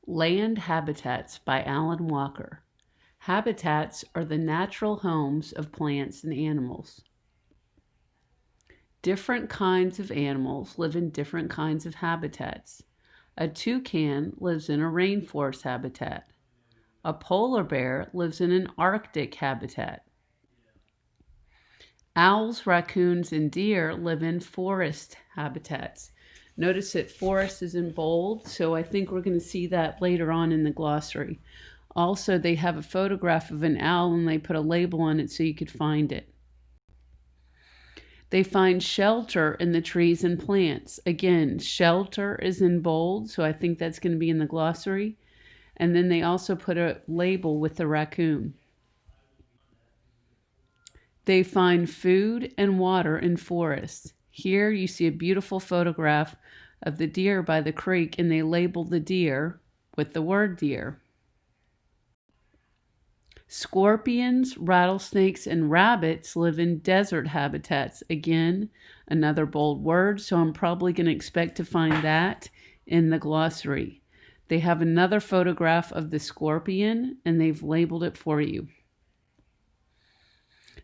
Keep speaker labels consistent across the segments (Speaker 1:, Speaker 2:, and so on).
Speaker 1: Land Habitats by Alan Walker. Habitats are the natural homes of plants and animals. Different kinds of animals live in different kinds of habitats. A toucan lives in a rainforest habitat. A polar bear lives in an Arctic habitat. Owls, raccoons, and deer live in forest habitats. Notice that forest is in bold, so I think we're going to see that later on in the glossary. Also, they have a photograph of an owl and they put a label on it so you could find it. They find shelter in the trees and plants. Again, shelter is in bold, so I think that's going to be in the glossary. And then they also put a label with the raccoon. They find food and water in forests. Here you see a beautiful photograph of the deer by the creek, and they label the deer with the word deer. Scorpions, rattlesnakes, and rabbits live in desert habitats. Again, another bold word, so I'm probably going to expect to find that in the glossary. They have another photograph of the scorpion, and they've labeled it for you.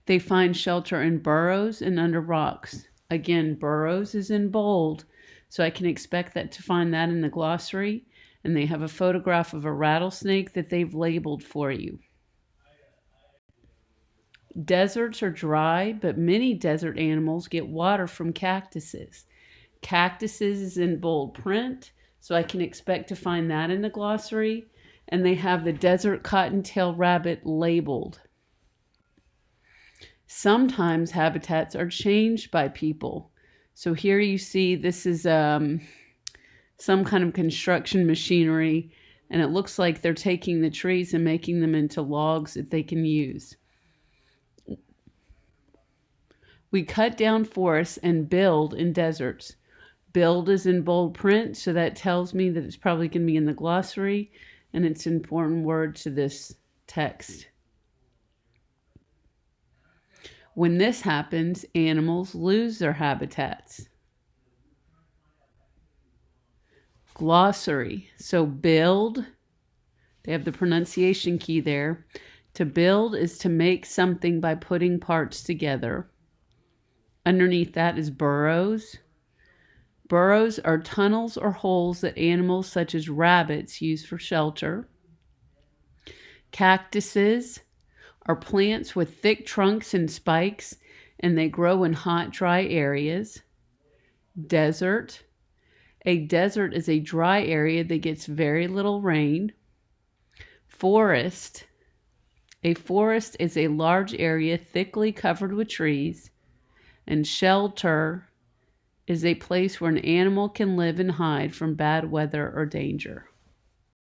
Speaker 1: They find shelter in burrows and under rocks. Again, burrows is in bold, so I can expect that to find that in the glossary. And they have a photograph of a rattlesnake that they've labeled for you. Deserts are dry, but many desert animals get water from cactuses. Cactuses is in bold print, so I can expect to find that in the glossary. And they have the desert cottontail rabbit labeled. Sometimes habitats are changed by people. So here you see this is some kind of construction machinery, and it looks like they're taking the trees and making them into logs that they can use. We cut down forests and build in deserts. Build is in bold print, so that tells me that it's probably going to be in the glossary, and it's an important word to this text. When this happens, animals lose their habitats. Glossary. So build, they have the pronunciation key there. To build is to make something by putting parts together. Underneath that is burrows. Burrows are tunnels or holes that animals such as rabbits use for shelter. Cactuses are plants with thick trunks and spikes, and they grow in hot, dry areas. Desert. A desert is a dry area that gets very little rain. Forest. A forest is a large area thickly covered with trees. And shelter is a place where an animal can live and hide from bad weather or danger.